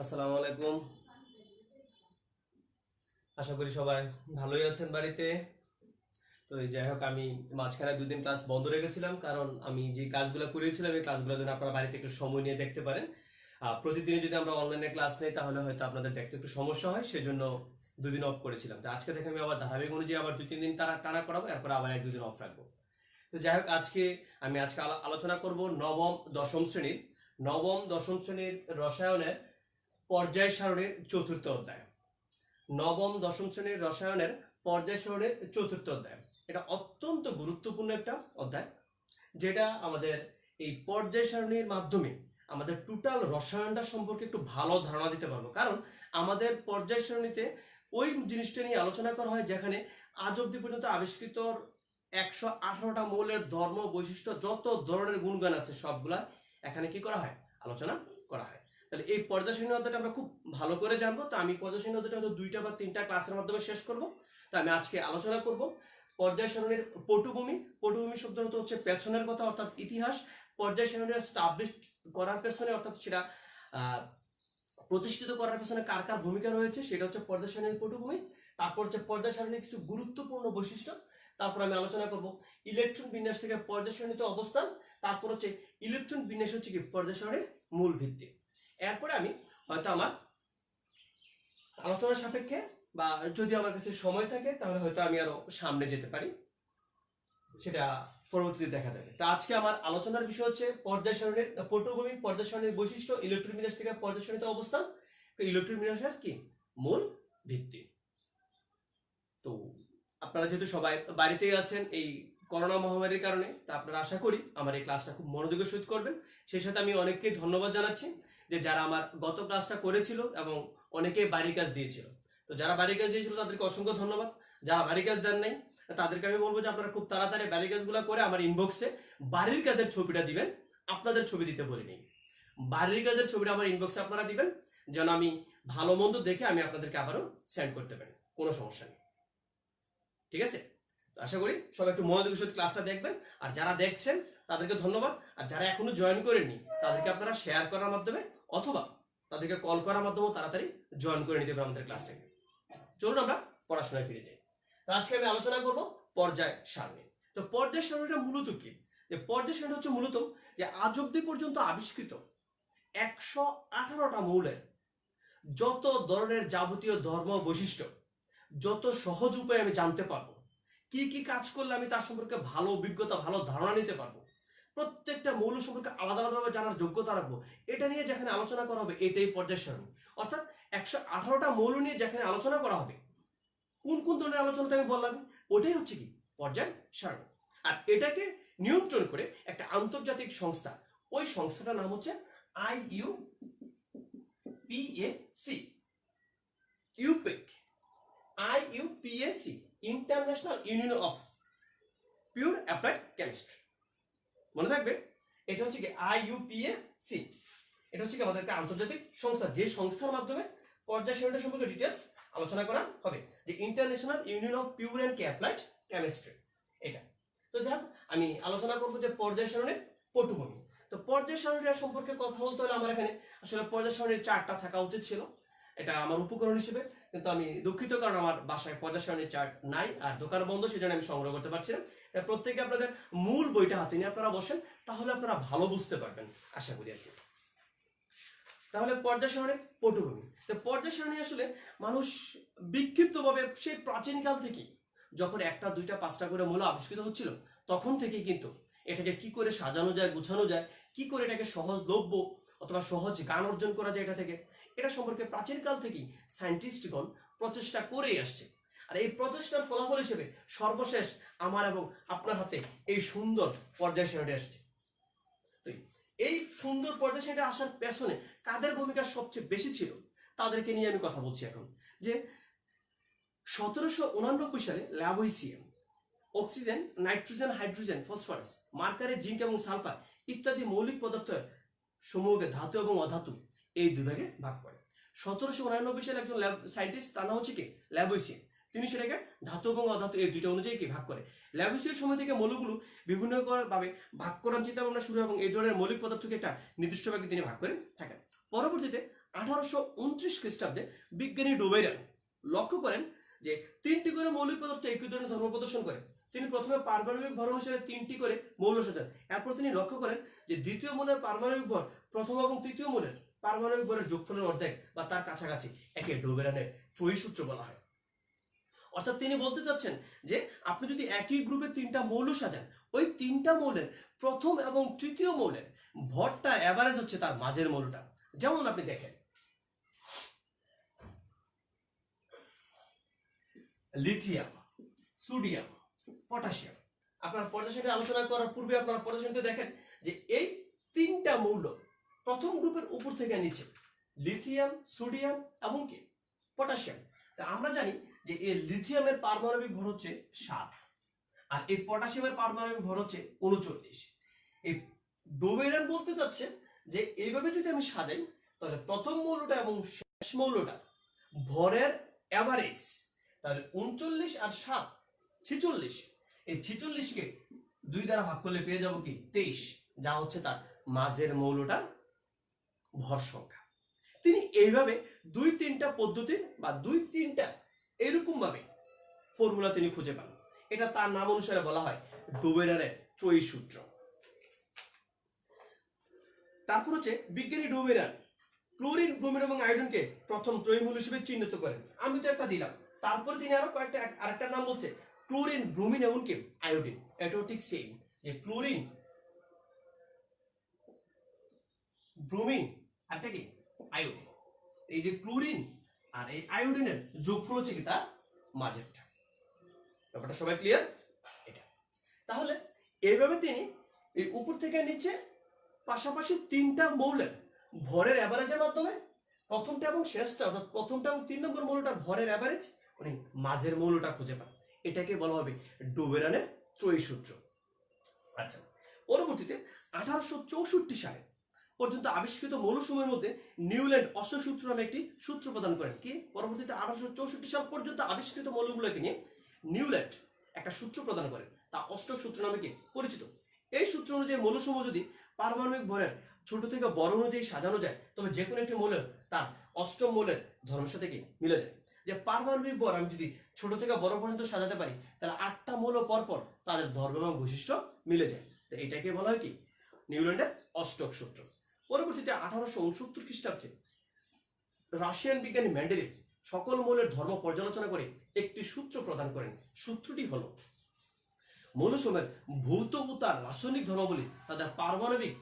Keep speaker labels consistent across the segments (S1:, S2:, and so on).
S1: আসসালামু আলাইকুম। আশা করি সবাই ভালোই আছেন বাড়িতে। তো যাই হোক, আমি মাঝখানে 2 দিন ক্লাস বন্ধ রেখেছিলাম, কারণ আমি যে কাজগুলো করিয়েছিলাম এই কাজগুলো যেন আপনারা বাড়িতে একটু সময় নিয়ে দেখতে পারেন। প্রতিদিনই যদি আমরা অনলাইনে ক্লাস নেই তাহলে হয়তো আপনাদের দেখতে একটু সমস্যা হয়, সেজন্য 2 দিন অফ করেছিলাম। তো আজকে থেকে আমি আবার ধারাবাহিক অনুযায়ী আবার 2-3 দিন তারা টানা করাবো, এরপর আবার 1-2 দিন অফ রাখবো। তো যাই হোক, আজকে আলোচনা করব নবম দশম শ্রেণীর রসায়নের পর্যায় সারণীর চতুর্থ অধ্যায়। নবম দশম শ্রেণীর রসায়নের পর্যায় সারণীর চতুর্থ অধ্যায়। এটা অত্যন্ত গুরুত্বপূর্ণ একটা অধ্যায়, যেটা আমাদের এই পর্যায় সারণীর মাধ্যমে আমাদের টোটাল রসায়নটা সম্পর্কে একটু ভালো ধারণা দিতে পারবো। কারণ আমাদের পর্যায় সারণীতে ওই জিনিসটা নিয়ে আলোচনা করা হয় যেখানে আজ অব্দি পর্যন্ত আবিষ্কৃত 118টা মৌলের ধর্ম বৈশিষ্ট্য যত ধরনের গুণগান আছে সবগুলা এখানে কি করা হয়, আলোচনা করা হয়। তাহলে এই পর্যায় সারণী অধ্যায়টা আমরা খুব ভালো করে জানবো। তো আমি পর্যায় সারণী অধ্যায়টা হয়তো 2টা বা 3টা ক্লাসের মাধ্যমে শেষ করব। তো আমি আজকে আলোচনা করব পর্যায় সারণীর পটভূমি। পটভূমি শব্দ হচ্ছে পেছনের কথা, অর্থাৎ ইতিহাস। পর্যায় সারণীর স্টাবলিশ করার পেছনে, অর্থাৎ সেটা প্রতিষ্ঠিত করার পেছনে কার কার ভূমিকা রয়েছে, সেটা হচ্ছে পর্যায় সারণীর পটভূমি। তারপর হচ্ছে পর্যায় সারণীর কিছু গুরুত্বপূর্ণ বৈশিষ্ট্য। তারপর আমি আলোচনা করব ইলেকট্রন বিন্যাস থেকে পর্যায় সারণীতে অবস্থান। তারপর হচ্ছে ইলেকট্রন বিন্যাস হচ্ছে কি পর্যায় সারণীর মূল ভিত্তি। এরপরে আমি হয়তো আমার আলোচনার সাপেক্ষে বা যদি আমার কাছে সময় থাকে তাহলে হয়তো আমি আরো সামনে যেতে পারি, সেটা পরবর্তীতে দেখা যাবে। তো আজকে আমার আলোচনার বিষয় হচ্ছে পর্যায় সারণীর পটভূমি, পর্যায় সারণীর বৈশিষ্ট্য, ইলেকট্রন বিন্যাস থেকে পর্যায় সারণীতে অবস্থান, ইলেকট্রন বিন্যাসের কি মূল ভিত্তি। তো আপনারা যেহেতু সবাই বাড়িতেই আছেন এই করোনা মহামারীর কারণে, তা আপনারা আশা করি আমার এই ক্লাসটা খুব মনোযোগের সহিত করবেন। সেই সাথে আমি অনেককেই ধন্যবাদ জানাচ্ছি যে যারা আমার গত ক্লাসটা করেছিল এবং অনেকে বাড়ির কাজ দিয়েছিল। তো যারা বাড়ির কাজ দিয়েছিল তাদেরকে অসংখ্য ধন্যবাদ। যারা বাড়ির কাজ দেন নাই তাদেরকে আমি বলবো যে আপনারা খুব তাড়াতাড়ি বাড়ির কাজগুলো করে আমার ইনবক্সে বাড়ির কাজের ছবিটা দিবেন। আপনাদের ছবি দিতে বলিনি, বাড়ির কাজের ছবিটা আমার ইনবক্সে আপনারা দিবেন, যেন আমি ভালো মন্দ দেখে আমি আপনাদেরকে আবারও সেন্ড করতে পারি, কোনো সমস্যা নেই। ঠিক আছে? তো আশা করি সবাই একটু মনোযোগের সাথে ক্লাসটা দেখবেন। আর যারা দেখছেন তাদেরকে ধন্যবাদ। আর যারা এখনো জয়েন করেননি তাদেরকে আপনারা শেয়ার করার মাধ্যমে অথবা তাদেরকে কল করার মাধ্যমে তাড়াতাড়ি জয়েন করে নিতে পারেন আমাদের ক্লাসটাকে। চলুন আমরা পড়াশোনায় ফিরে যাই। তো আজকে আমি আলোচনা করব পর্যায় সারণী। তো পর্যায় সারণীটা মূলত কি? যে পর্যায় সারণী হচ্ছে মূলত যে আজ অব্দি পর্যন্ত আবিষ্কৃত 118টা মৌলের যত ধরনের যাবতীয় ধর্ম বৈশিষ্ট্য যত সহজ উপায়ে আমি জানতে পারবো, কি কি কাজ করলে আমি তার সম্পর্কে ভালো অভিজ্ঞতা ভালো ধারণা নিতে পারবো, প্রত্যেকটা মৌল সম্পর্কে আলাদা আলাদাভাবে জানার যোগ্যতা রাখবো, এটা নিয়ে যেখানে আলোচনা করা হবে এটাই পর্যায় সারণী। অর্থাৎ 118টা মৌল নিয়ে যেখানে আলোচনা করা হবে, কোন কোন ধরনের আলোচনা আমি বললাম, ওটাই হচ্ছে কি পর্যায় সারণী। আর এটাকে নিয়ন্ত্রণ করে একটা আন্তর্জাতিক সংস্থা, ওই সংস্থাটার নাম হচ্ছে IUPAC। ইউপেক, IUPAC, international union of pure applied chemistry. মনে থাকবে, এটা হচ্ছে কি IUPAC। এটা হচ্ছে কি আমাদের একটা আন্তর্জাতিক সংস্থা, যে সংস্থার মাধ্যমে পর্যায় সারণী সম্পর্কে ডিটেলস আলোচনা করা হবে, যে international union of pure and applied chemistry এটা। তো যাক, আমি আলোচনা করবো যে পর্যায় সারণীর পটভূমি। তো পর্যায় সারণীর সম্পর্কে কথা বলতে হলে আমার এখানে আসলে পর্যায় সারণীর চার্টটা থাকা উচিত ছিল, এটা আমার উপকরণ হিসেবে, কিন্তু আমি দুঃখিত কারণ আমার বাসায় পর্যায় সারণীর চার্ট নাই আর দোকান বন্ধ, সেজন্য আমি সংগ্রহ করতে পারছি না। তাই প্রত্যেকে আপনাদের মূল বইটা হাতে নিয়ে আপনারা বসেন, তাহলে আপনারা ভালো বুঝতে পারবেন আশা করি আর কি। তাহলে পর্যায় সারণীর পটভূমি। তো পর্যায় সারণী আসলে মানুষ বিক্ষিপ্তভাবে সেই প্রাচীনকাল থেকেই, যখন 1টা 2টা 5টা করে মৌল আবিষ্কৃত হচ্ছিল তখন থেকেই কিন্তু এটাকে কি করে সাজানো যায় গুছানো যায়, কি করে এটাকে সহজলভ্য অথবা সহজ জ্ঞান অর্জন করা যায় এটা থেকে, এটা সম্পর্কে প্রাচীনকাল থেকেই সায়েন্টিস্টগণ প্রচেষ্টা করেই আসছে। আর এই প্রচেষ্টার ফলাফল হিসেবে সর্বশেষ আমার এবং আপনার হাতে এই সুন্দর পর্যায় সারণী আসছে। তো এই সুন্দর পর্যায় সারণী আসার পেছনে কাদের ভূমিকা সবচেয়ে বেশি ছিল তাদেরকে নিয়ে আমি কথা বলছি এখন। যে 1789 সালে Lavoisier oxygen, nitrogen, hydrogen, phosphorus, mercury, zinc এবং সালফার ইত্যাদি মৌলিক পদার্থ সমূহকে ধাতু এবং অধাতু এই 2 ভাগে ভাগ করে। 1789 সালে একজন সায়েন্টিস্ট, তার নাম হচ্ছে কি ল্যাভোইসিয়াম, তিনি সেটাকে ধাতু এবং অধাতু এই 2টা অনুযায়ী কি ভাগ করে। ল্যাভোইসিয়ার সময় থেকে মৌলগুলো বিভিন্ন ভাবে ভাগ করার চিন্তা ভাবনা শুরু, এবং এই ধরনের মৌলিক পদার্থকে একটা নির্দিষ্ট ভাগে তিনি ভাগ করে থাকেন। পরবর্তীতে 1829 খ্রিস্টাব্দে বিজ্ঞানী ডোবেরান লক্ষ্য করেন যে 3টি করে মৌলিক পদার্থ একই ধরনের ধর্ম প্রদর্শন করে। তিনি প্রথমে পারমাণবিক ভর অনুসারে 3টি করে মৌল সাজান। এরপর তিনি লক্ষ্য করেন যে দ্বিতীয় মৌলের পারমাণবিক ভর প্রথম এবং তৃতীয় মৌলের পারমাণবিক ভরের যোগফলের অর্ধেক বা তার কাছাকাছি। একে ডোবেরানের ত্রয়ী সূত্র বলা হয়। অর্থাৎ তিনি বলতে চাচ্ছেন যে আপনি যদি একই গ্রুপে 3টা মৌল সাজান, ওই 3টা মৌলের প্রথম এবং তৃতীয় মৌলের ভরটা এভারেজ হচ্ছে তার মাঝের মৌলটা। যেমন আপনি দেখেন লিথিয়াম, সোডিয়াম, পটাশিয়াম। আপনার পর্যায় আলোচনা করার পূর্বে আপনারা পর্যায় দেখেন যে এই 3টা মৌল প্রথম গ্রুপের উপর থেকে নিচে লিথিয়াম, সোডিয়াম এবং কি পটাশিয়াম। আমরা জানি যে এই লিথিয়ামের পারমাণবিক ভর হচ্ছে 7 আর এই পটাশিয়ামের পারমাণবিক ভর হচ্ছে 39। এই ডোবেরান বলতে চাচ্ছে যে এইভাবে যদি আমি সাজাই তাহলে প্রথম মৌলটা এবং শেষ মৌলটা ভরের এভারেজ, তাহলে 39 আর 7 46। এই 46 কে 2 দ্বারা ভাগ করলে পেয়ে যাব কি 23, যা হচ্ছে তার মাঝের মৌলটার ভর সংখ্যা। তিনি এইভাবে 2-3টা পদ্ধতির বা 2-3টা এরকম ভাবে ফর্মুলা তিনি খুঁজে পান। এটা তার নাম অনুসারে বলা হয় ডোবেরানের ত্রয়ী সূত্র। তারপর হচ্ছে বিজ্ঞানী ডোবেরান ক্লোরিন, ব্রোমিন এবং আয়োডিনকে প্রথম ত্রয়ী মৌল হিসেবে চিহ্নিত করেন। আমি তো একটা দিলাম, তারপরে তিনি আরো আরেকটা নাম বলছে ক্লোরিন, ব্রোমিন এবং কি আয়োডিন। এটাও ঠিক সেম যে ক্লোরিন, ব্রোমিন আর কি আয়োডিন। এই যে ক্লোরিন আর এই আয়োডিনের যোগফল হচ্ছে কি তার মাঝেরটা। ব্যাপারটা সবাই ক্লিয়ার? এটা তাহলে এইভাবে তিনি এই উপর থেকে নিচে পাশাপাশি 3টা মৌলের ভরের এভারেজের মাধ্যমে প্রথমটা এবং শেষটা অর্থাৎ প্রথমটা এবং 3 নম্বর মৌলটার ভরের এভারেজ উনি মাঝের মৌলটা খুঁজে পান। এটাকে বলা হবে ডোবেরানের ত্রয়ী সূত্র। আচ্ছা, পরবর্তীতে 1864 সালে পর্যন্ত আবিষ্কৃত মৌলসমূহের মধ্যে নিউল্যান্ড অষ্টক সূত্র নামে একটি সূত্র প্রদান করেন। কি পরবর্তীতে 1864 সাল পর্যন্ত আবিষ্কৃত মৌলগুলোকে নিয়ে নিউল্যান্ড একটা সূত্র প্রদান করেন, তা অষ্টক সূত্র নামে কি পরিচিত। এই সূত্র অনুযায়ী মৌলসমূহ যদি পারমাণবিক ভরের ছোট থেকে বড় অনুযায়ী সাজানো যায় তবে যে কোনো একটি মৌলের তার অষ্টম মৌলের ধর্মের সাথে কি মিলে যায়। যে পারমাণবিক ভর আমি যদি ছোট থেকে বড় পর্যন্ত সাজাতে পারি তাহলে 8টা মৌল পরপর তাদের ধর্ম এবং বৈশিষ্ট্য মিলে যায়। তো এটাকে বলা হয় কি নিউল্যান্ডের অষ্টক সূত্র। পরবর্তীতে 1869 খ্রিস্টাব্দে রাশিয়ান বিজ্ঞানী মেন্ডেলিভ সকল মৌলের ধর্ম পর্যালোচনা করে একটি সূত্র প্রদান করেন। সূত্রটি হলো মৌলসমূহের ভৌত ও তার রাসায়নিক ধর্মাবলী তাদের পারমাণবিক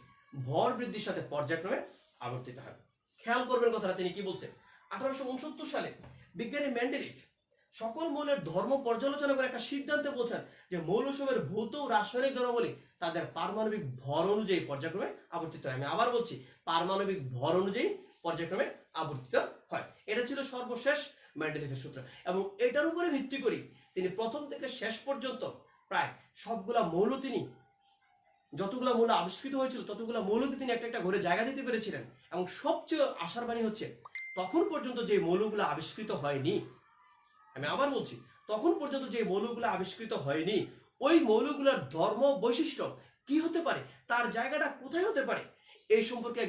S1: ভর বৃদ্ধির সাথে পর্যায়ক্রমে আবর্তিত হয়। খেয়াল করবেন কথাটা তিনি কি বলছেন। 1869 সালে বিজ্ঞানী মেন্ডেলিভ সকল মৌলের ধর্ম পর্যালোচনা করে একটা সিদ্ধান্তে পৌঁছান যে মৌলসমূহের ভৌত ও রাসায়নিক ধর্মাবলী তাদের পারমাণবিক ভর অনুযায়ী পর্যায়ক্রমে আবর্তিত হয়। আমি আবার বলছি, পারমাণবিক ভর অনুযায়ী পর্যায়ক্রমে আবর্তিত হয়। এটা ছিল সর্বশেষ মেন্ডেলিভের সূত্র এবং এটার উপরে ভিত্তি করে তিনি প্রথম থেকে শেষ পর্যন্ত প্রায় সবগুলা মৌল তিনি যতগুলো মৌল আবিষ্কৃত হয়েছিল ততগুলো মৌলকে তিনি একটা একটা ঘরে জায়গা দিতে পেরেছিলেন। এবং সবচেয়ে আশার বাণী হচ্ছে তখন পর্যন্ত যে মৌলগুলো আবিষ্কৃত হয়নি, আমি আবার বলছি, তখন পর্যন্ত যে মৌলগুলো আবিষ্কৃত হয়নি ওই মৌলগুলোর ধর্ম বৈশিষ্ট্য কি হতে পারে, তার জায়গাটা কোথায় হতে পারে, এই সম্পর্কে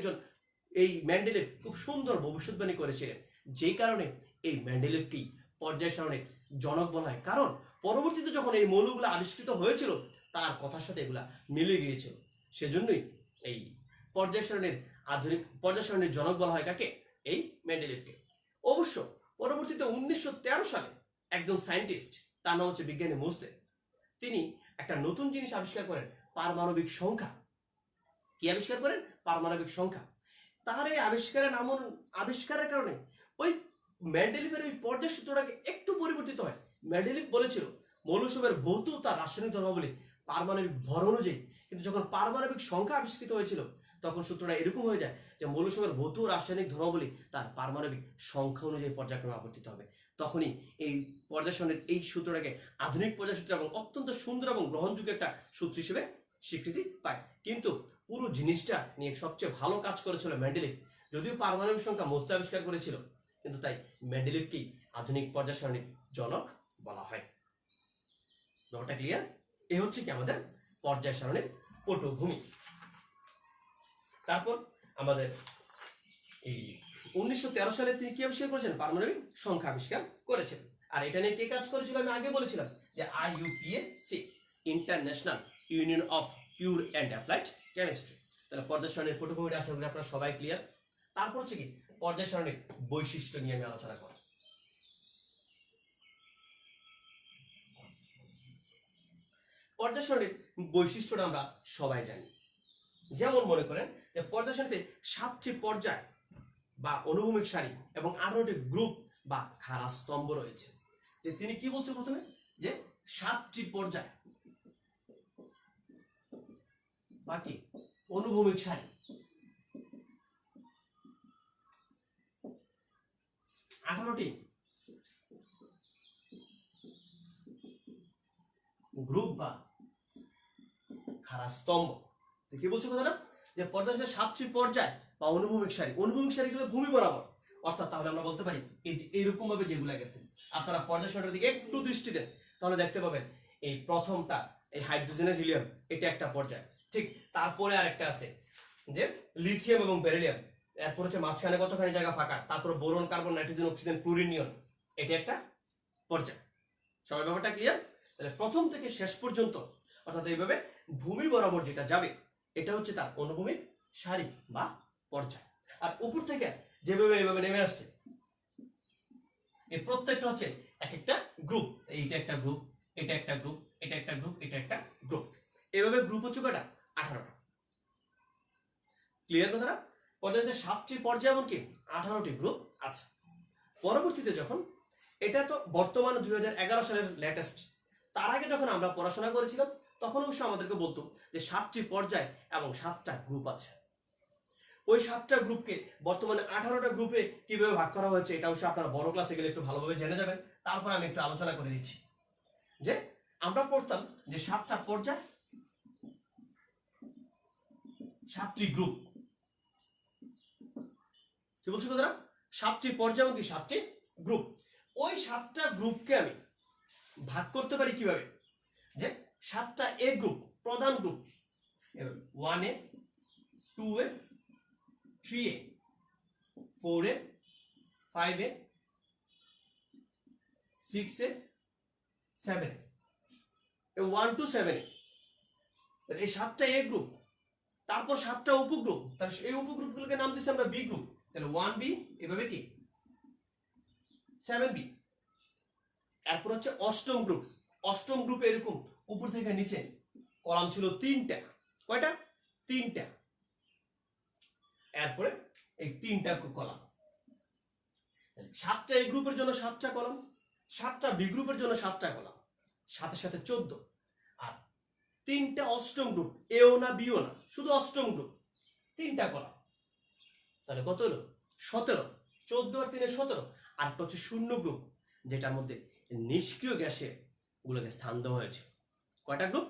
S1: এই মেন্ডেলিভ খুব সুন্দর ভবিষ্যৎবাণী করেছিলেন। যেই কারণে এই মেন্ডেলিভকে পর্যায় সারণীর জনক বলা হয়। কারণ পরবর্তীতে যখন এই মৌলগুলো আবিষ্কৃত হয়েছিল তার কথার সাথে এগুলা মিলে গিয়েছিল। সেজন্যই এই পর্যায় সারণীর জনক বলা হয় কাকে? এই মেন্ডেলিভকে। অবশ্য পরবর্তীতে 1913 সালে একজন সায়েন্টিস্ট, তার নাম হচ্ছে বিজ্ঞানী মোজলে, তিনি একটা নতুন জিনিস আবিষ্কার করেন, পারমাণবিক সংখ্যা। কি আবিষ্কার করেন? পারমাণবিক সংখ্যা। তার এই আবিষ্কারের কারণে ওই মেন্ডেলিভের ওই পর্যায় সূত্রটাকে একটু পরিবর্তিত হয়। মেন্ডেলিভ বলেছিল মৌলসমূহের ভৌত তার রাসায়নিক ধর্মাবলী পারমাণবিক ভর অনুযায়ী, কিন্তু যখন পারমাণবিক সংখ্যা আবিষ্কৃত হয়েছিল তখন সূত্রটা এরকম হয়ে যায় যে মৌলসমূহের ভৌত রাসায়নিক ধর্মাবলী তার পারমাণবিক সংখ্যা অনুযায়ী পর্যায়ক্রমে আবর্তিত হবে। তখনই এই পর্যায় সারণীর এই সূত্রটাকে আধুনিক পর্যায় সূত্র এবং অত্যন্ত সুন্দর এবং গ্রহণযোগ্য একটা সূত্র হিসেবে স্বীকৃতি পায়। কিন্তু পুরো জিনিসটা নিয়ে সবচেয়ে ভালো কাজ করেছিল মেন্ডেলিভ। যদিও পারমাণবিক সংখ্যা মোজলে আবিষ্কার করেছিল, কিন্তু তাই মেন্ডেলিভকেই আধুনিক পর্যায় সারণীর জনক বলা হয়। ব্যাপারটা ক্লিয়ার? এই হচ্ছে কি আমাদের পর্যায় সারণীর পটভূমি। তারপর আমাদের এই 1913 সালে তিনি কি আবিষ্কার করেছেন? পারমাণবিক সংখ্যা আবিষ্কার করেছেন। আর এটা নিয়ে কে কাজ করেছিল? আমি আগে বলেছিলাম যে IUPAC, international union of pure and applied chemistry. তাহলে পর্যায় সারণীর পটভূমিটা আশা করি আপনারা সবাই ক্লিয়ার। তারপর হচ্ছে কি পর্যায় সারণীর বৈশিষ্ট্য নিয়ে আমি আলোচনা করব। পর্যায় সারণীর বৈশিষ্ট্যটা আমরা সবাই জানি। যেমন মনে করেন যে পর্যায় সারণীতে 7টি পর্যায় বা অনুভূমিক সারি এবং 18টি গ্রুপ বা খাড়া স্তম্ভ রয়েছে। যে তিনি কি বলছেন প্রথমে? যে 7টি পর্যায় বা কি অনুভূমিক সারি, 18টি গ্রুপ বা খাড়া স্তম্ভ। কি বলছো কথাটা? যে পর্যায় 7টি পর্যায় বা অনুভূমিক সারি, অনুভূমিক সারিগুলো ভূমি বরাবর, অর্থাৎ তাহলে আমরা বলতে পারি এই যে এরকম ভাবে যেগুলো গেছে, আপনারা পর্যায় সারণীর দিকে একটু দৃষ্টি দেন তাহলে দেখতে পাবেন এই প্রথমটা এই হাইড্রোজেনের হিলিয়াম, এটা একটা পর্যায়। ঠিক তারপরে আরেকটা আছে যে লিথিয়াম এবং বেরিলিয়াম, এরপর হচ্ছে মাঝখানে কতখানি জায়গা ফাঁকা, তারপর boron, carbon, nitrogen, oxygen, fluorine, neon, এটা একটা পর্যায়। সবাই ব্যাপারটা ক্লিয়ার? তাহলে প্রথম থেকে শেষ পর্যন্ত অর্থাৎ এইভাবে ভূমি বরাবর যেটা যাবে এটা হচ্ছে তার অনুভূমিক সারি বা পর্যায়। আর উপর থেকে যেভাবে এইভাবে নেমে আসছে এই প্রত্যেকটা হচ্ছে এক একটা গ্রুপ। এইটা একটা গ্রুপ, এটা একটা গ্রুপ, এটা একটা গ্রুপ, এটা একটা গ্রুপ। এইভাবে গ্রুপ হচ্ছে কয়টা? 18টা। ক্লিয়ার কথাটা? পর্যায়ে 7টি পর্যায় এবং কি 18টি গ্রুপ আছে। পরবর্তীতে যখন এটা তো বর্তমান 2011 সালের লেটেস্ট, তার আগে যখন আমরা পড়াশোনা করেছিলাম তখন অবশ্য আমাদেরকে বলতো যে 7টি পর্যায় এবং 7টা গ্রুপ আছে। ওই 7টা গ্রুপকে বর্তমানে 18টা গ্রুপে কিভাবে ভাগ করা হয়েছে এটা অবশ্য আপনারা বড় ক্লাসে গেলে একটু ভালোভাবে জেনে যাবেন। তারপর আমি একটু আলোচনা করে দিচ্ছি যে আমরা পড়তাম যে 7টা পর্যায়, 7টি গ্রুপ। কি বলছি কথাটা? 7টি পর্যায় এবং কি 7টি গ্রুপ। ওই 7টা গ্রুপকে আমি ভাগ করতে পারি কিভাবে? যে 7টা এ গ্রুপ, প্রধান group, 1A, 2A, 3A, 4A, 5A, 6A, 7A, 1 to 7A, এই 7টা এ গ্রুপ। তারপর 7টা উপগ্রুপ, তাহলে এই উপগ্রুপগুলোকে নাম দিচ্ছি আমরা বি গ্রুপ। তাহলে 1B, এভাবে কি 7B। এরপর হচ্ছে অষ্টম গ্রুপ। অষ্টম গ্রুপে এরকম উপর থেকে নিচে কলাম ছিল 3টা। কয়টা? 3টা। এরপরে এই 3টা কলাম। 7টা এই গ্রুপের জন্য 7টা কলাম, 7টা বি গ্রুপের জন্য 7টা কলাম, সাথে সাথে 14। আর 3টা অষ্টম গ্রুপ, এও না বিও না, শুধু অষ্টম গ্রুপ, 3টা কলাম। তাহলে কত হলো? 17। 14 আর 3 17। আর একটা হচ্ছে শূন্য গ্রুপ, যেটার মধ্যে নিষ্ক্রিয় গ্যাসে গুলোকে স্থান দেওয়া হয়েছে। কয়টা গ্রুপ?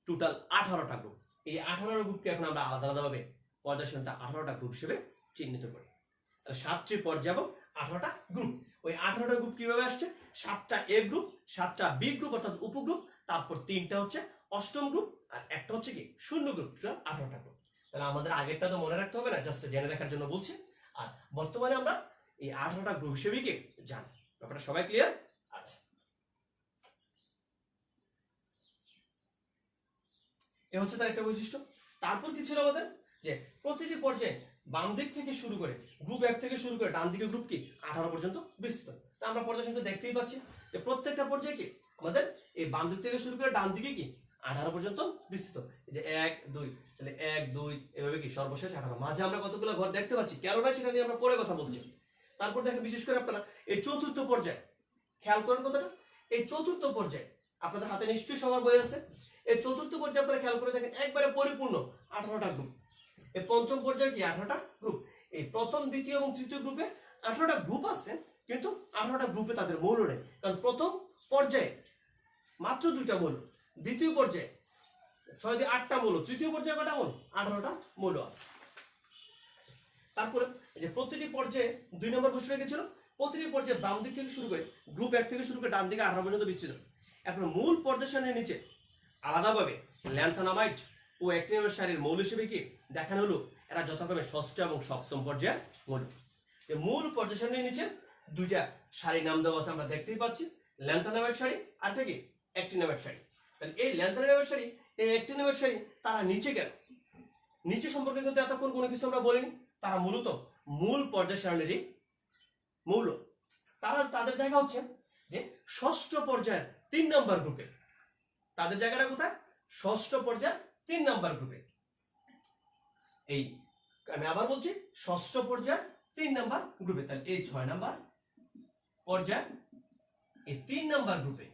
S1: Total 18টা group. এই 18 গ্রুপকে এখন আমরা আলাদা আলাদাভাবে পর্যায় সারণীতে 18টা গ্রুপ হিসেবে চিহ্নিত করি। তাহলে 7টি পর্যায় এবং 18টা গ্রুপ। ওই 18টা গ্রুপ কিভাবে আসছে? 7টা এ গ্রুপ, 7টা বি গ্রুপ অর্থাৎ উপগ্রুপ, তারপর 3টা হচ্ছে অষ্টম গ্রুপ, আর একটা হচ্ছে কি শূন্য গ্রুপ। Total 18টা group. তাহলে আমাদের আগেরটা তো মনে রাখতে হবে না, জাস্ট জেনে রাখার জন্য বলছি। আর বর্তমানে আমরা এই 18টা গ্রুপ হিসেবেই কি জানি। ব্যাপারটা সবাই ক্লিয়ার? আচ্ছা, এ হচ্ছে তার একটা বৈশিষ্ট্য। তারপর কি ছিল আমাদের? যে প্রতিটি পর্যায়ে বাম দিক থেকে শুরু করে গ্রুপ 1 থেকে শুরু করে ডান দিকে গ্রুপ কি 18 পর্যন্ত বিস্তৃত। তা আমরা পর্যায় সারণীতে দেখতেই পাচ্ছি যে প্রত্যেকটা পর্যায়ে কি আমাদের এই বাম দিক থেকে শুরু করে ডান দিকে কি 18 পর্যন্ত বিস্তৃত। এই যে 1 2, তাহলে 1 2 এভাবে কি সর্বশেষ 18। মাঝে আমরা কতগুলো ঘর দেখতে পাচ্ছি, কেন না সেটা নিয়ে আমরা পরে কথা বলছি। তারপর দেখেন বিশেষ করে আপনারা এই চতুর্থ পর্যায়ে খেয়াল করেন কথাটা। এই চতুর্থ পর্যায়ে আপনাদের হাতে নিশ্চয়ই সবার বই আছে। এই চতুর্থ পর্যায়ে আপনারা খেয়াল করে দেখেন একবারে পরিপূর্ণ 18টা গ্রুপ। এই পঞ্চম পর্যায়ে কি 18টা গ্রুপ। এই প্রথম, দ্বিতীয় এবং তৃতীয় গ্রুপে 18টা গ্রুপ আছে, কিন্তু 18টা গ্রুপে তাদের মৌল নেই। কারণ প্রথম পর্যায়ে মাত্র 2টা মৌল, দ্বিতীয় পর্যায়ে 6 দিয়ে 8টা মৌল, তৃতীয় পর্যায়ে কয়টা মৌল? 18টা মৌল আছে। তারপরে এই যে প্রতিটি পর্যায়ে 2 নম্বর বৈশিষ্ট্য রেখেছিল, প্রতিটি পর্যায়ে বাম দিক থেকে শুরু করে গ্রুপ 1 থেকে শুরু করে ডান দিকে 18 পর্যন্ত বিস্তৃত। এখন মূল পর্যায় সারণীর নিচে আলাদাভাবে ল্যান্থানামাইট ও অ্যাক্টিনিয়ামের সারির মৌল হিসেবে কি দেখানো হলো, এরা যথাক্রমে ষষ্ঠ এবং সপ্তম পর্যায়ের মৌল। যে মূল পর্যায় সারণীর নিচে দুইটা সারি নাম দেওয়া আছে আমরা দেখতেই পাচ্ছি, ল্যান্থানোয়েড সারি আর কি অ্যাক্টিনোয়েড সারি। তাহলে এই ল্যান্থানোয়েড সারি এই অ্যাক্টিনোয়েড সারি তারা নিচে কেন? নিচে সম্পর্কে কিন্তু এতক্ষণ কোনো কিছু আমরা বলিনি। তারা মূলত মূল পর্যায় সারণীরই মৌল। তারা তাদের জায়গা হচ্ছে যে ষষ্ঠ পর্যায়ের 3 নম্বর গ্রুপে। তাদের জায়গাটা কোথায়? ষষ্ঠ পর্যায়ের 3 নম্বর গ্রুপে। এই আমি আবার বলছি, ষষ্ঠ পর্যায়ের 3 নম্বর গ্রুপে। তাহলে এই 6 নম্বর পর্যায় এই 3 নম্বর গ্রুপে।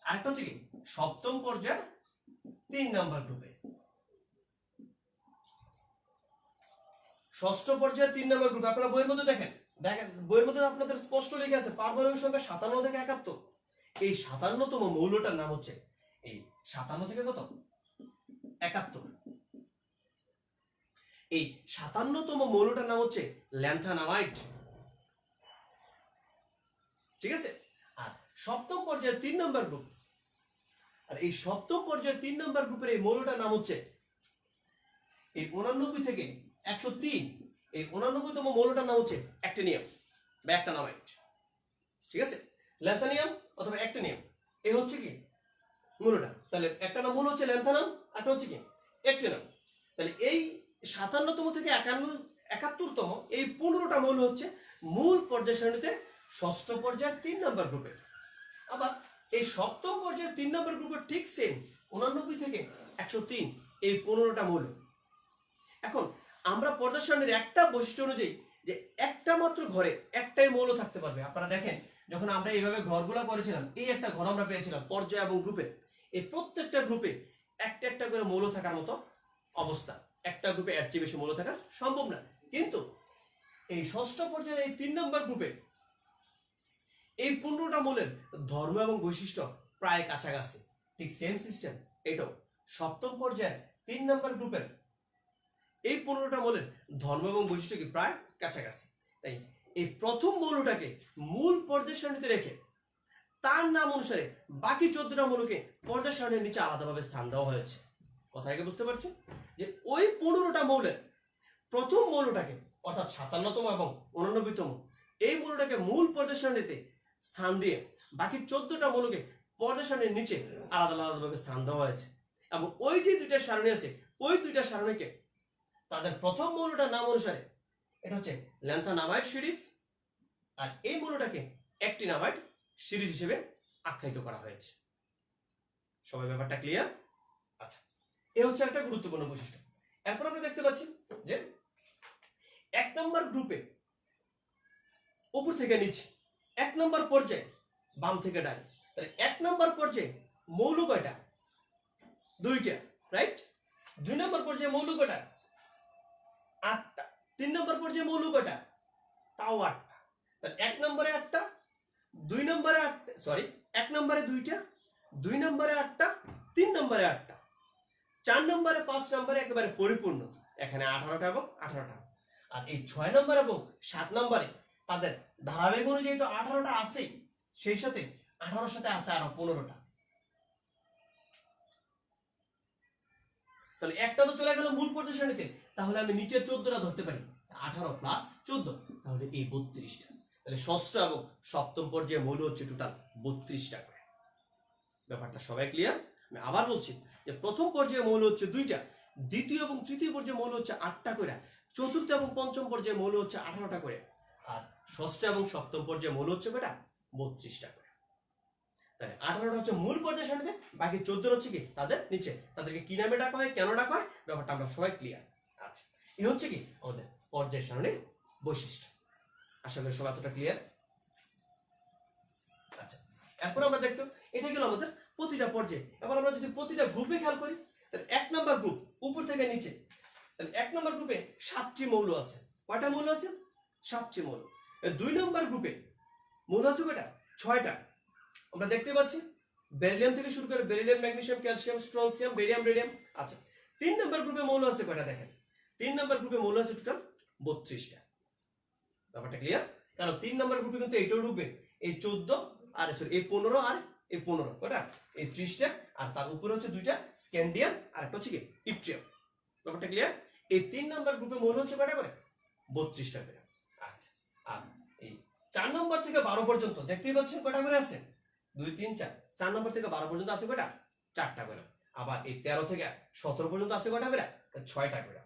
S1: আরেকটা হচ্ছে কি সপ্তম পর্যায়ের 3 নম্বর গ্রুপে। ষষ্ঠ পর্যায়ের 3 নম্বর গ্রুপে আপনারা বইয়ের মধ্যে দেখেন বইয়ের মধ্যে আপনাদের স্পষ্ট লেখা আছে পারমাণবিক সংখ্যা 57 থেকে 71। এই 57তম মৌলটার নাম হচ্ছে এই 57 থেকে কত 71। এই 57তম মৌলটার নাম হচ্ছে ল্যান্থানামাইড। ঠিক আছে। আর সপ্তম পর্যায়ের 3 নম্বর গ্রুপ, আর এই সপ্তম পর্যায়ের 3 নম্বর গ্রুপের এই মৌলটার নাম হচ্ছে এই 89 থেকে 103। এই 89তম মৌলটার নাম হচ্ছে অ্যাক্টিনিয়াম বা অ্যাক্টানামাইড। ঠিক আছে, ল্যান্থানিয়াম অথবা অ্যাক্টিনিয়াম এই হচ্ছে কি মৌলটা। তাহলে একটা নাম মৌল হচ্ছে ল্যান্থানাম, একটা হচ্ছে কি অ্যাক্টিনাম। তাহলে এই 57তম থেকে 71তম এই 15টা মৌল হচ্ছে মূল পর্যায় সারণীতে ষষ্ঠ পর্যায়ের 3 নম্বর গ্রুপে। আবার এই সপ্তম পর্যায়ের 3 নম্বর গ্রুপের ঠিক সেম 89 থেকে 103 এই 15টা মৌল। এখন আমরা পর্যায় সারণীর একটা বৈশিষ্ট্য অনুযায়ী যে একটা মাত্র ঘরে একটাই মৌল থাকতে পারবে। আপনারা দেখেন যখন আমরা এইভাবে ঘরগুলা করেছিলাম, এই একটা ঘর আমরা পেয়েছিলাম পর্যায় এবং গ্রুপে। এই প্রত্যেকটা গ্রুপে একটা একটা করে মৌল থাকার মতো অবস্থা। একটা গ্রুপে এর চেয়ে বেশি মৌল থাকা সম্ভব না। কিন্তু এই ষষ্ঠ পর্যায়ের এই 3 নম্বর গ্রুপে এই 15টা মৌলের ধর্ম এবং বৈশিষ্ট্য প্রায় কাছাকাছি। ঠিক সেম সিস্টেম এটাও সপ্তম পর্যায়ের 3 নম্বর গ্রুপের এই 15টা মৌলের ধর্ম এবং বৈশিষ্ট্য কি প্রায় কাছাকাছি। তাই এই প্রথম মৌলটাকে মূল পর্যায় সারণীতে রেখে তার নাম অনুসারে বাকি 14টা মৌলকে পর্যায় সারণীর নিচে আলাদাভাবে স্থান দেওয়া হয়েছে। কথা কি বুঝতে পারছি? যে ওই 15টা মৌলের প্রথম মৌলটাকে অর্থাৎ 57তম এবং 89তম এই মৌলটাকে মূল পর্যায় সারণীতে স্থান দিয়ে বাকি 14টা মৌলকে পর্যায় সারণীর নিচে আলাদা আলাদাভাবে স্থান দেওয়া হয়েছে। এবং ওই যে দুইটা সারণী আছে ওই দুইটা সারণীকে তাদের প্রথম মৌলটার নাম অনুসারে এটা হচ্ছে ল্যান্থানামাইড সিরিজ, আর এই মৌলটাকে অ্যাক্টিনামাইড সিরিজ হিসেবে আখ্যায়িত করা হয়েছে। সবাই ব্যাপারটা ক্লিয়ার? আচ্ছা, এই হচ্ছে একটা গুরুত্বপূর্ণ বৈশিষ্ট্য। এরপর আমরা দেখতে পাচ্ছি যে 1 নম্বর গ্রুপে উপর থেকে নিচে 1 নম্বর পর্যায়ে বাম থেকে ডানে। তাহলে 1 নম্বর পর্যায়ে মৌল কয়টা? 2টা, রাইট? 2 নম্বর পর্যায়ে মৌল কয়টা? 8টা। 3 নম্বর পর্যায়ে মৌল কয়টা? তাও 8টা। তাহলে 1 নম্বরে 8টা, 2 নম্বরে 8টা, সরি 1 নম্বরে 2টা, 2 নম্বরে 8টা, 3 নম্বরে 8টা, 4 নম্বরে 5 নম্বরে একেবারে পরিপূর্ণ, এখানে 18টা এবং 18টা। আর এই 6 নম্বর এবং 7 নম্বরে তাদের ধারাবাহিক অনুযায়ী তো 18টা আছেই, সেই সাথে 18-র সাথে আছে আরো 15টা। তাহলে একটা তো চলে গেল মূল পর্যায় সারণীতে, তাহলে আমি নিচের 14টা ধরতে পারি। 18 প্লাস 14, তাহলে এই 32টা। তাহলে ষষ্ঠ এবং সপ্তম পর্যায়ে মৌল হচ্ছে টোটাল 32টা করে। ব্যাপারটা সবাই ক্লিয়ার? আমি আবার বলছি যে প্রথম পর্যায়ে মৌল হচ্ছে 2টা, দ্বিতীয় এবং তৃতীয় পর্যায়ে মৌল হচ্ছে 8টা করে, চতুর্থ এবং পঞ্চম পর্যায়ে মৌল হচ্ছে 18টা করে, আর ষষ্ঠ এবং সপ্তম পর্যায়ে মৌল হচ্ছে কয়টা? 32টা করে। তাহলে 18টা হচ্ছে মূল পর্যায় সারণীতে, বাকি 14 হচ্ছে কি তাদের নিচে। তাদেরকে কি নামে ডাকা হয়, কেন ডাকা হয়, ব্যাপারটা আমরা সবাই ক্লিয়ার। আচ্ছা, এই হচ্ছে কি আমাদের পর্যায় সারণীর বৈশিষ্ট্য। আশা করি সবাই এতটা ক্লিয়ার। আচ্ছা, এরপর আমরা দেখতো এটা গেল আমাদের প্রতিটা পর্যায়ে। এবার আমরা যদি প্রতিটা গ্রুপে খেয়াল করি, তাহলে 1 নম্বর গ্রুপ উপর থেকে নিচে, তাহলে 1 নম্বর গ্রুপে 7টি মৌল আছে। কয়টা মৌল আছে? 7টি মৌল। 2 নম্বর গ্রুপে মৌল আছে কয়টা? 6টা। আমরা দেখতে পাচ্ছি বেরিলিয়াম থেকে শুরু করে beryllium, magnesium, calcium, strontium, barium, radium. আচ্ছা, 3 নম্বর গ্রুপে মৌল আছে কয়টা দেখেন? 3 নম্বর গ্রুপে মৌল আছে টোটাল 32টা। ব্যাপারটা ক্লিয়ার? কারণ 3 নম্বর গ্রুপে কিন্তু এইটাও ঢুকবে, এই 14 আর সরি এই 15 আর এই 15 কয়টা? এই 30টা, আর তার উপরে হচ্ছে 2টা স্ক্যান্ডিয়াম আর একটা হচ্ছে কি ইট্রিয়াম। ব্যাপারটা ক্লিয়ার? এই 3 নম্বর গ্রুপে মৌল হচ্ছে কয়টা করে? 32টা করে। আর এই 4 নম্বর থেকে 12 পর্যন্ত দেখতেই পাচ্ছেন কয়টা করে আছে 2 3 4 4 নম্বর থেকে 12 পর্যন্ত আছে কয়টা 4টা করে। আবার এই 13 থেকে 17 পর্যন্ত আছে কয়টা করে 6টা করে।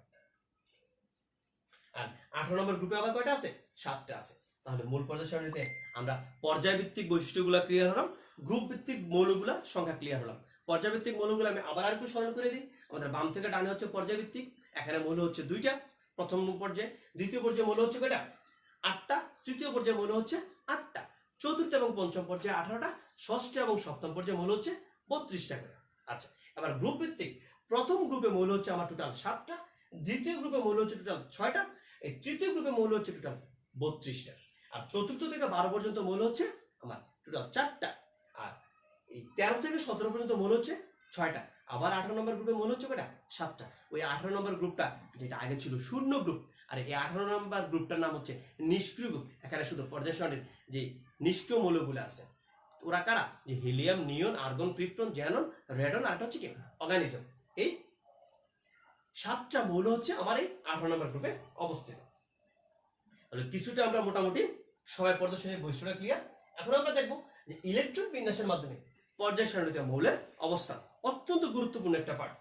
S1: আর 18 নম্বর গ্রুপে আবার কয়টা আছে 7টা আছে। তাহলে মূল পর্যায় সারণীতে আমরা পর্যায়ভিত্তিক বৈশিষ্ট্যগুলো ক্লিয়ার হলাম, গ্রুপ ভিত্তিক মৌলগুলা সংখ্যা ক্লিয়ার হলাম। পর্যায়ভিত্তিক মৌলগুলো আমি আবার আরেকটু স্মরণ করে দিই। আমাদের বাম থেকে ডানে হচ্ছে পর্যায়ভিত্তিক, এখানে মৌল হচ্ছে 2টা প্রথম পর্যায়ে, দ্বিতীয় পর্যায়ে মৌল হচ্ছে কয়টা 8টা, তৃতীয় পর্যায়ে মৌল হচ্ছে 8টা, চতুর্থ এবং পঞ্চম পর্যায়ে 18টা, ষষ্ঠ এবং সপ্তম পর্যায়ে মৌল হচ্ছে 32টা করে। আচ্ছা, এবার গ্রুপ ভিত্তিক প্রথম গ্রুপে মৌল হচ্ছে আমার টোটাল 7টা, দ্বিতীয় গ্রুপে মৌল হচ্ছে টোটাল 6টা, এই তৃতীয় গ্রুপে মৌল হচ্ছে টোটাল 32টা, আর চতুর্থ থেকে 12 পর্যন্ত মৌল হচ্ছে আমার টোটাল 4টা, আর এই 13 থেকে 17 পর্যন্ত মৌল হচ্ছে 6টা, আবার 18 নম্বর গ্রুপে মৌল হচ্ছে কয়টা 7টা। ওই 18 নম্বর গ্রুপটা যেটা আগে ছিল শূন্য গ্রুপ, আর এই 18 নম্বর গ্রুপটার নাম হচ্ছে নিষ্ক্রিয় গ্রুপ। এখানে শুধু পর্যায় সারণীর যে নিষ্ক্রিয় মৌলগুলো আছে ওরা কারা, যে হিলিয়াম, নিয়ন, আর্গন, ক্রিপ্টন, জ্যানন, রেডন, আর একটা হচ্ছে কি অর্গানিজম। এই 7টা মৌল হচ্ছে আমার এই 18 নম্বর গ্রুপে অবস্থিত। তাহলে কিছুটা আমরা মোটামুটি সবাই পর্যায় সারণীর বৈশিষ্ট্যটা ক্লিয়ার। এখন আমরা দেখব যে ইলেকট্রন বিন্যাসের মাধ্যমে পর্যায় সারণীতে মৌলের অবস্থান, অত্যন্ত গুরুত্বপূর্ণ একটা পার্ট।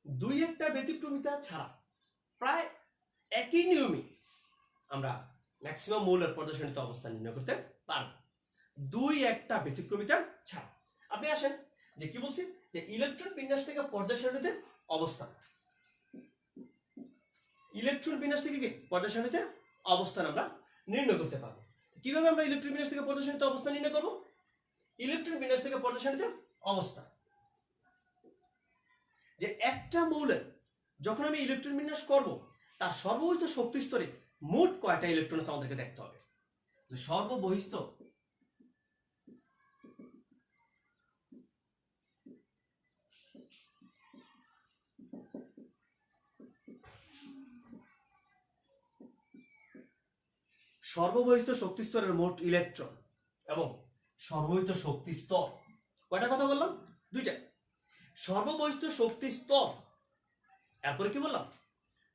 S1: দুই একটা ব্যতিক্রমিতা ছাড়া প্রায় একই নিয়মে আমরা ম্যাক্সিমাম মৌলের পর্যায় সারণীতে অবস্থান নির্ণয় করতে পারব, দুই একটা ব্যতিক্রমিতা ছাড়া। আপনি আসেন যে কি বলছি, যে ইলেকট্রন বিন্যাস থেকে পর্যায় সারণীতে অবস্থান, ইলেকট্রন বিন্যাস থেকে কি পর্যায় সারণীতে অবস্থান আমরা নির্ণয় করতে পারবো। কিভাবে আমরা ইলেকট্রন বিন্যাস থেকে পর্যায় সারণীতে অবস্থান নির্ণয় করব? ইলেকট্রন বিন্যাস থেকে পর্যায় সারণীতে অবস্থান, যে একটা মৌলের যখন আমি ইলেকট্রন বিন্যাস করব তার সর্ববহিষ্ঠ শক্তি স্তরে মোট কয়টা ইলেকট্রন আছে আমাদেরকে দেখতে হবে। সর্ববহিষ্ঠ সর্ববহিষ্ঠ শক্তি স্তরের মোট ইলেকট্রন এবং সর্ববহিষ্ঠ শক্তি স্তর, কয়টা কথা বললাম? দুইটা। সর্ববহিষ্ঠ শক্তি স্তর, এরপরে কি বললাম?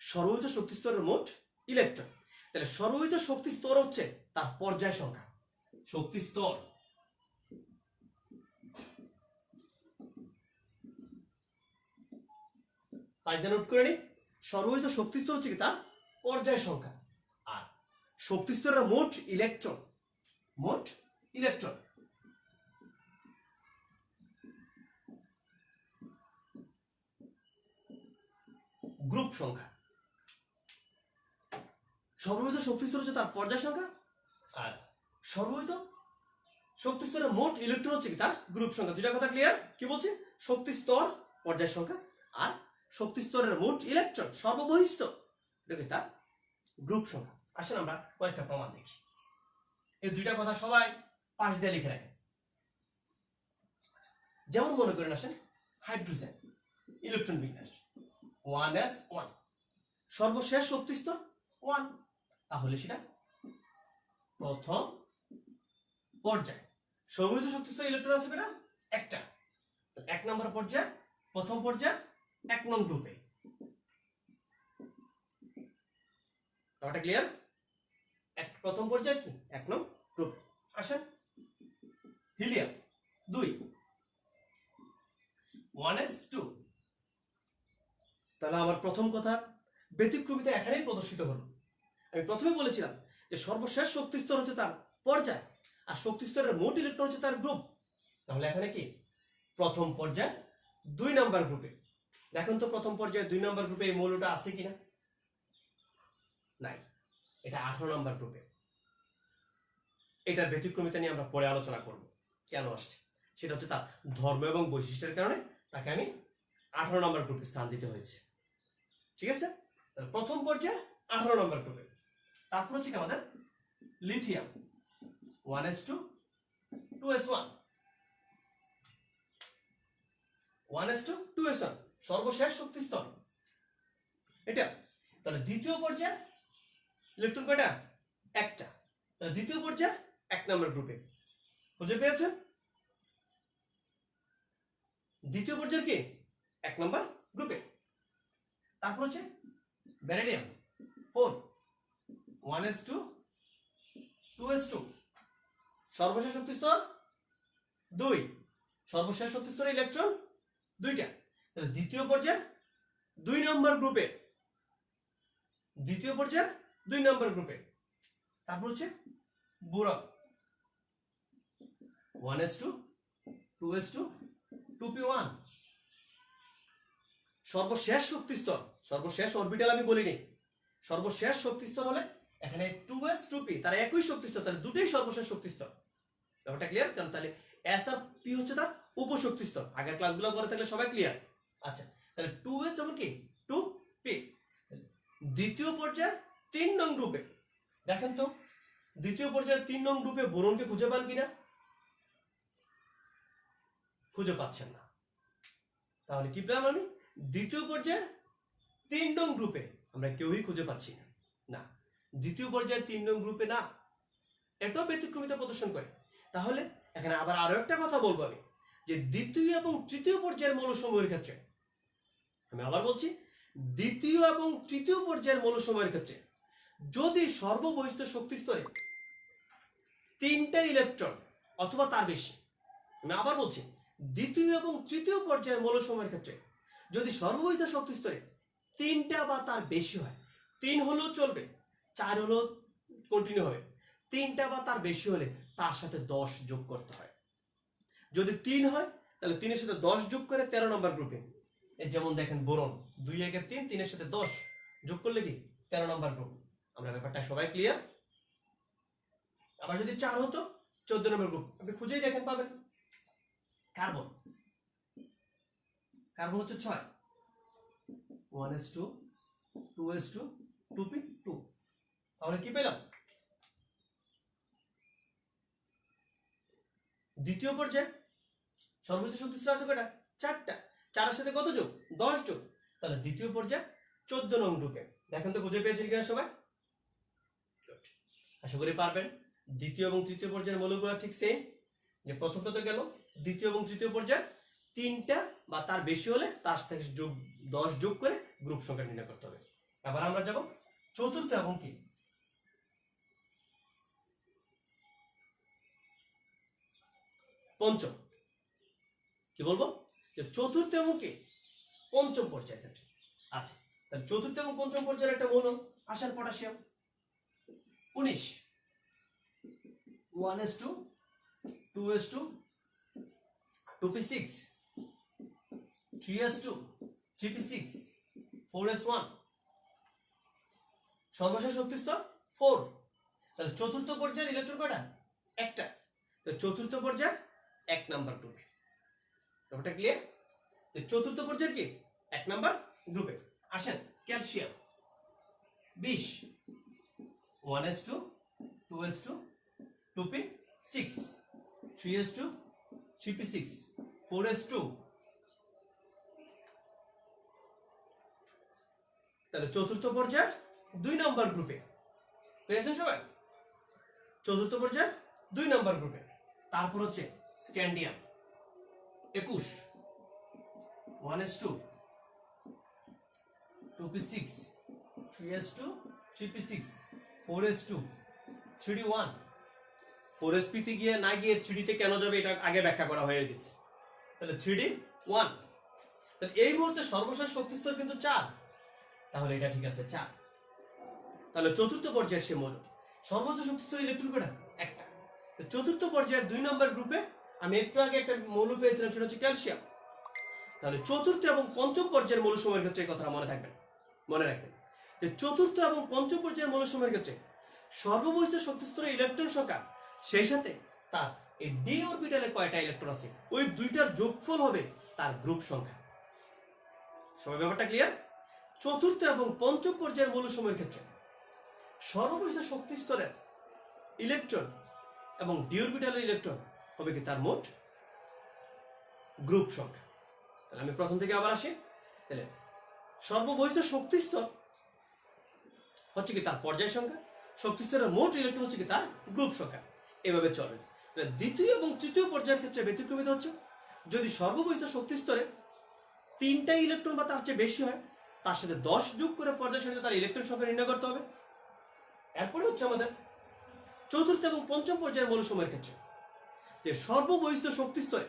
S1: সর্ববহিষ্ঠ শক্তি স্তরের মোট ইলেকট্রন। তাহলে সর্ববহিষ্ঠ শক্তি স্তর হচ্ছে তার পর্যায় সংখ্যা, শক্তি স্তর পাঁচটা নোট করে নি। সর্ববহিষ্ঠ শক্তি স্তর হচ্ছে কি তার পর্যায় সংখ্যা, আর শক্তি স্তরের মোট ইলেকট্রন, মোট ইলেকট্রন গ্রুপ সংখ্যা। সর্ববহিষ্ঠ শক্তি স্তর হচ্ছে তার পর্যায় সংখ্যা, আর সর্ববহিষ্ঠ শক্তি স্তরের মোট ইলেকট্রন হচ্ছে কি তার গ্রুপ সংখ্যা। দুইটা কথা ক্লিয়ার? কি বলছি? শক্তি স্তর পর্যায় সংখ্যা আর শক্তি স্তরের মোট ইলেকট্রন সর্ববহিষ্ঠ এটা কি তার গ্রুপ সংখ্যা। আসেন আমরা কয়েকটা প্রমাণ দেখি। এই দুইটা কথা সবাই পাশ দিয়ে লিখে রাখেন। যেমন মনে করেন আসেন হাইড্রোজেন ইলেকট্রন বিন্যাস 1s1, সর্বশেষ শক্তি স্তর 1, তাহলে সেটা প্রথম পর্যায়। সর্ববহিষ্ঠ শক্তি স্তর ইলেকট্রন আছে কিনা? একটা। 1 নম্বর পর্যায়, প্রথম পর্যায় 1 নং গ্রুপে। ব্যাপারটা ক্লিয়ার? প্রথম পর্যায় কি 1 নং গ্রুপ। আসেন হিলিয়াম 2, 1s2। তাহলে আমার প্রথম কথার ব্যতিক্রমিতা এখানেই প্রদর্শিত হলো। আমি প্রথমে বলেছিলাম যে সর্বশেষ শক্তি স্তর হচ্ছে তার পর্যায় আর শক্তি স্তরের মোট ইলেকট্রন হচ্ছে তার গ্রুপ। তাহলে এখানে কি প্রথম পর্যায় 2 নাম্বার গ্রুপে। দেখুন তো প্রথম পর্যায়ে 2 নাম্বার গ্রুপে এই মৌলটা আছে কিনা? নাই, এটা 18 নাম্বার গ্রুপে। এটার ব্যতিক্রমিতা নিয়ে আমরা পরে আলোচনা করব, কেন আসছে সেটা হচ্ছে তার ধর্ম এবং বৈশিষ্ট্যের কারণে তাকে আমি 18 নম্বর গ্রুপে স্থান দিতে হয়েছে। ঠিক আছে, প্রথম পর্যায়ে 18 নম্বর গ্রুপে। তারপর হচ্ছে কি আমাদের lithium 1s2 2s1, 1s2 2s1 সর্বশেষ শক্তি স্তর এটা। তাহলে দ্বিতীয় পর্যায়ে ইলেকট্রন কয়টা? একটা। তাহলে দ্বিতীয় পর্যায়ে 1 নম্বর গ্রুপে। বুঝে পেয়েছেন? দ্বিতীয় পর্যায়ের কি 1 নম্বর গ্রুপে। তারপর হচ্ছে ভ্যানাডিয়াম 4 1s2 2s2 সর্বশেষ শক্তি স্তর 2, সর্বশেষ শক্তি স্তরে ইলেকট্রন 2টা। তাহলে দ্বিতীয় পর্যায়ে 2 নম্বর গ্রুপে, দ্বিতীয় পর্যায়ে 2 নম্বর গ্রুপে। তারপর হচ্ছে বোরন 1s2 2s2 2p1 সর্বশেষ শক্তি স্তর, সর্বশেষ অরবিটাল আমি বলিনি, সর্বশেষ শক্তি স্তর হলে এখানে 2s 2p তার একই শক্তি স্তর, তাহলে দুটোই সর্বশেষ শক্তি স্তর। ব্যাপারটা ক্লিয়ার? কারণ তাহলে s আর p হচ্ছে তার উপশক্তি স্তর। আগের ক্লাসগুলো করে থাকলে সবাই ক্লিয়ার। আচ্ছা, তাহলে 2s এবং কি 2p। দ্বিতীয় পর্যায়ে 3 নং গ্রুপে দেখেন তো, দ্বিতীয় পর্যায়ে 3 নং গ্রুপে বোরনকে খুঁজে পান কিনা? খুঁজে পাচ্ছেন না। তাহলে কি পেলাম আমি? দ্বিতীয় পর্যায়ে 3 নং গ্রুপে আমরা কেউই খুঁজে পাচ্ছি না। না, দ্বিতীয় পর্যায়ে 3 নং গ্রুপে না, এটাও ব্যতিক্রমিতা প্রদর্শন করে। তাহলে এখানে আবার আরো একটা কথা বলবো আমি, যে দ্বিতীয় এবং তৃতীয় পর্যায়ের মৌলসমূহের ক্ষেত্রে, আমি আবার বলছি, দ্বিতীয় এবং তৃতীয় পর্যায়ের মৌলসমূহের ক্ষেত্রে যদি সর্ববহিষ্ঠ শক্তি স্তরে 3টা ইলেকট্রন অথবা তার বেশি, আমি আবার বলছি, দ্বিতীয় এবং তৃতীয় পর্যায়ের মৌলসমূহের ক্ষেত্রে যদি সর্ববহিষ্ঠ শক্তি স্তরে 3টা বা তার বেশি হয়, 3 হলেও চলবে, 4 হলেও কন্টিনিউ হবে, 3টা বা তার বেশি হলে তার সাথে 10 যোগ করতে হয়। যদি 3 হয় তাহলে 3 এর সাথে 10 যোগ করে 13 নম্বর গ্রুপে। যেমন দেখেন বোরন 2 একে 3, 3 এর সাথে 10 যোগ করলে কি 13 নম্বর গ্রুপ। আমরা ব্যাপারটা সবাই ক্লিয়ার? আবার যদি 4 হতো 14 নম্বর গ্রুপ। আপনি খুঁজেই দেখেন, পাবেন। কার্বন, কার্বন হচ্ছে 6 1s2 2s2 2p2। তাহলে কি পেলাম? দ্বিতীয় পর্যায়ে সর্বোচ্চ শক্তি স্তর আছে কয়টা? 4টা। 4 এর সাথে কত যোগ? 10 যোগ। তাহলে দ্বিতীয় পর্যায়ে 14 নং গ্রুপে। দেখেন তো খুঁজে পেয়েছেন কিনা সবাই? আশা করি পারবেন। দ্বিতীয় এবং তৃতীয় পর্যায়ের মৌলগুলো ঠিক সেম, যে প্রথমটা তো গেল। দ্বিতীয় এবং তৃতীয় পর্যায়ে 3টা বা তার বেশি হলে তার থেকে 10 যোগ করে গ্রুপ সংখ্যা নির্ণয় করতে হবে। আবার আমরা যাব চতুর্থ এবং কি পঞ্চম। কি বলবো? যে চতুর্থ এবং কি পঞ্চম পর্যায়ের ক্ষেত্রে। আচ্ছা, তাহলে চতুর্থ এবং পঞ্চম পর্যায়ের একটা মৌল আসার potassium 19 1s2 2s2 2p6 3s2 3p6 4s1 সর্বশেষ শক্তি স্তর 4। তাহলে চতুর্থ পর্যায়ের ইলেকট্রন কয়টা? একটা। তো চতুর্থ পর্যায়ে 1 নাম্বার গ্রুপে। ব্যাপারটা ক্লিয়ার? চতুর্থ পর্যায়ের কি 1 নাম্বার গ্রুপে। আসেন calcium 20 1s2 2s2 2p6 3s2 3p6 4s2। তাহলে চতুর্থ পর্যায়ে 2 নম্বর গ্রুপে পেয়েছেন সবাই? চতুর্থ পর্যায়ে 2 নম্বর গ্রুপে। তারপর হচ্ছে scandium 21 1s2 2p6 3s2 3p6 4s2 3d1। 4sp তে গিয়ে না গিয়ে 3d তে কেন যাবে এটা আগে ব্যাখ্যা করা হয়ে গেছে। তাহলে 3d1। তাহলে এই মুহূর্তে সর্বশেষ শক্তি স্তর কিন্তু 4, তাহলে এটা ঠিক আছে 4। তাহলে চতুর্থ পর্যায়ের সে মৌল সর্বোচ্চ শক্তি স্তর ইলেকট্রন কয়টা? একটা। তো চতুর্থ পর্যায়ের 2 নম্বর গ্রুপে আমি একটু আগে একটা মৌল পেয়েছিলাম, সেটা হচ্ছে ক্যালসিয়াম। তাহলে চতুর্থ এবং পঞ্চম পর্যায়ের মৌলসমূহের ক্ষেত্রে এই কথাটা মনে থাকবেন, মনে রাখবেন যে চতুর্থ এবং পঞ্চম পর্যায়ের মৌলসমূহের ক্ষেত্রে সর্ববহিষ্ঠ শক্তি স্তরে ইলেকট্রন সংখ্যা, সেই সাথে তার এই ডি অরবিটালে কয়টা ইলেকট্রন আছে ওই দুইটার যোগফল হবে তার গ্রুপ সংখ্যা। সবাই ব্যাপারটা ক্লিয়ার? চতুর্থ এবং পঞ্চম পর্যায়ের মৌলসমূহের ক্ষেত্রে সর্ববহিষ্ঠ শক্তি স্তরের ইলেকট্রন এবং ডি অরবিটালের ইলেকট্রন হবে কি তার মোট গ্রুপ সংখ্যা। তাহলে আমি প্রথম থেকে আবার আসি। তাহলে সর্ববহিষ্ঠ শক্তি স্তর হচ্ছে কি তার পর্যায় সংখ্যা, শক্তি স্তরের মোট ইলেকট্রন হচ্ছে কি তার গ্রুপ সংখ্যা। এভাবে চলে। দ্বিতীয় এবং তৃতীয় পর্যায়ের ক্ষেত্রে ব্যতিক্রমিত হচ্ছে যদি সর্ববহিষ্ঠ শক্তি স্তরে 3টা ইলেকট্রন বা তার চেয়ে বেশি হয়, তার সাথে 10 যোগ করে পর্যায় সারণীতে তার ইলেকট্রন সংখ্যা নির্ণয় করতে হবে। এরপরে হচ্ছে আমাদের চতুর্থ এবং পঞ্চম পর্যায়ের মৌল সময়ের ক্ষেত্রে যে সর্ববহিষ্ঠ শক্তি স্তরে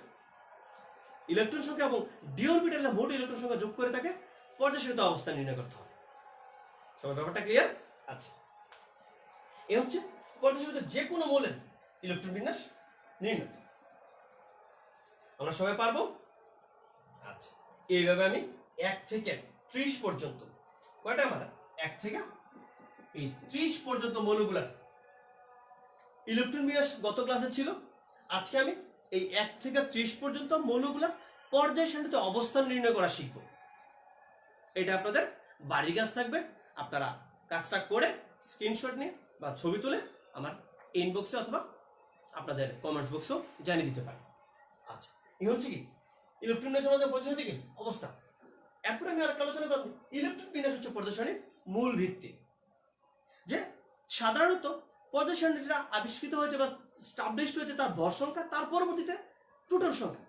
S1: ইলেকট্রন সংখ্যা এবং ডি অরবিটালের মোট ইলেকট্রন সংখ্যা যোগ করে তাকে পর্যায় সারণীতে অবস্থান নির্ণয় করতে হবে। সবার ব্যাপারটা ক্লিয়ার? আচ্ছা, এ হচ্ছে পর্যায় সারণীতে যে কোনো মৌলের ইলেকট্রন বিন্যাস নির্ণয়। আমরা সবাই পারবো? আচ্ছা, এইভাবে আমি 1 থেকে 30 পর্যন্ত, কয়টা আমার 1 থেকে এই 30 পর্যন্ত মৌলগুলার ইলেকট্রন বিন্যাস গত ক্লাসে ছিল। আজকে আমি এই 1 থেকে 30 পর্যন্ত মৌলগুলার পর্যায় সারণীতে অবস্থান নির্ণয় করা শিখব। এটা আপনাদের বাড়ির কাজ থাকবে। আপনারা কাজটা করে স্ক্রিনশট নিয়ে বা ছবি তুলে আমার ইনবক্সে অথবা আপনাদের কমেন্টস বক্সেও জানিয়ে দিতে পারেন। আচ্ছা, এই হচ্ছে কি ইলেকট্রন বিন্যাস আমাদের পর্যায় সারণী থেকে অবস্থা। এরপরে আমি আরেকটা আলোচনা করব, ইলেকট্রন বিন্যাস হচ্ছে পর্যায় সারণীর মূল ভিত্তি। যে সাধারণত পর্যায় সারণীটা আবিষ্কৃত হয়েছে বা স্টাবলিশড হয়েছে তার ভর সংখ্যা, তার পরবর্তীতে প্রোটন সংখ্যা।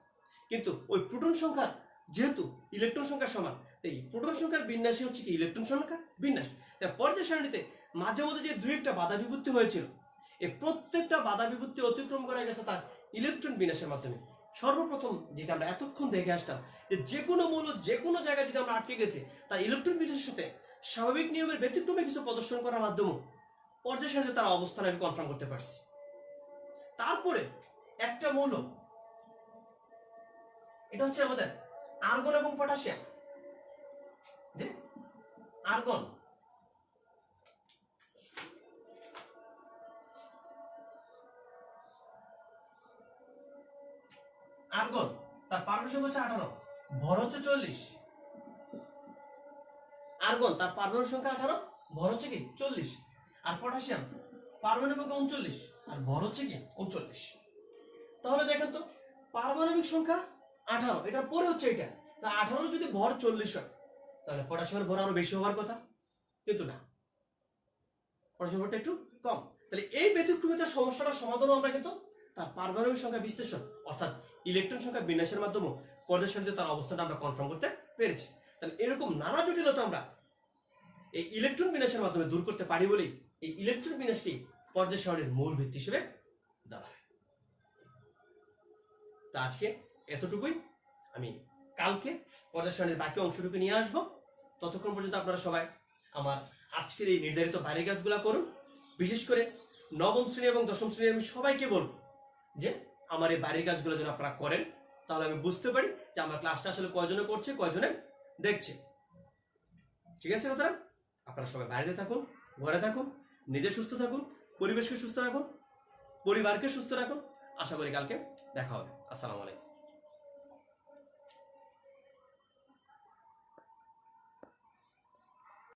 S1: কিন্তু ওই প্রোটন সংখ্যার যেহেতু ইলেকট্রন সংখ্যা সমান, তাই প্রোটন সংখ্যার বিন্যাসই হচ্ছে কি ইলেকট্রন সংখ্যা বিন্যাস। তাই পর্যায় সারণীতে মাঝে মধ্যে যে 2-1টা বাধা বিপত্তি হয়েছিল, এই প্রত্যেকটা বাধা বিপত্তি অতিক্রম করা গেছে তার ইলেকট্রন বিন্যাসের মাধ্যমে। সর্বপ্রথম যেটা আমরা এতক্ষণ দেখে আসতাম, যে কোনো মৌল যে কোনো জায়গায় যদি আমরা আটকে গেছি, তার ইলেকট্রন বিন্যাসের সাথে স্বাভাবিক নিয়মের ব্যতিক্রমে কিছু প্রদর্শন করার মাধ্যমে পর্যায় সারণীতে তার অবস্থান আমি কনফার্ম করতে পারছি। তারপরে একটা মৌল, এটা হচ্ছে আমাদের আর্গন এবং পটাশিয়াম। যে আর্গন, আর্গন তার পারমাণবিক সংখ্যা হচ্ছে 18, ভর হচ্ছে 40। আর্গন তার পারমাণবিক সংখ্যা 18, ভর হচ্ছে কি 40। আর পটাশিয়াম পারমাণবিক সংখ্যা 39 আর ভর হচ্ছে কি 39। তাহলে দেখেন তো পারমাণবিক সংখ্যা 18, এটার পরে হচ্ছে এটা, তা 18 যদি ভর 40 হয়, তাহলে পটাশিয়ামের ভর আরো বেশি হওয়ার কথা, কিন্তু না, পটাশিয়ামের ভরটা একটু কম। তাহলে এই ব্যতিক্রমিতার সমস্যাটার সমাধানও আমরা কিন্তু তার পারমাণবিক সংখ্যা বিশ্লেষণ অর্থাৎ ইলেকট্রন সংখ্যা বিন্যাসের মাধ্যমে পর্যায় সারণীতে তার অবস্থানটা আমরা কনফার্ম করতে পেরেছি। তাহলে এরকম নানা জটিলতা আমরা এই ইলেকট্রন বিন্যাসের মাধ্যমে দূর করতে পারি বলেই এই ইলেকট্রন বিন্যাসকে পর্যায় সারণীর মূল ভিত্তি হিসেবে ধরা হয়। তা আজকে এতটুকুই। আমি কালকে পর্যায় সারণীর বাকি অংশটুকু নিয়ে আসবো। ততক্ষণ পর্যন্ত আপনারা সবাই আমার আজকের এই নির্ধারিত বাড়ির কাজগুলো করুন। বিশেষ করে নবম শ্রেণী এবং দশম শ্রেণীর আমি সবাইকে বলব যে আমার এই বাড়ির কাজগুলো যেন আপনারা করেন, তাহলে আমি বুঝতে পারি যে আমার ক্লাসটা আসলে কয়জনে করছে, কয়জনে দেখছে। ঠিক আছে কথাটা? আপনারা সবাই বাড়িতে থাকুন, ঘরে থাকুন, নিজে সুস্থ থাকুন, পরিবেশকে সুস্থ রাখুন, পরিবারকে সুস্থ রাখুন। আশা করি কালকে দেখা হবে। আসসালামু আলাইকুম।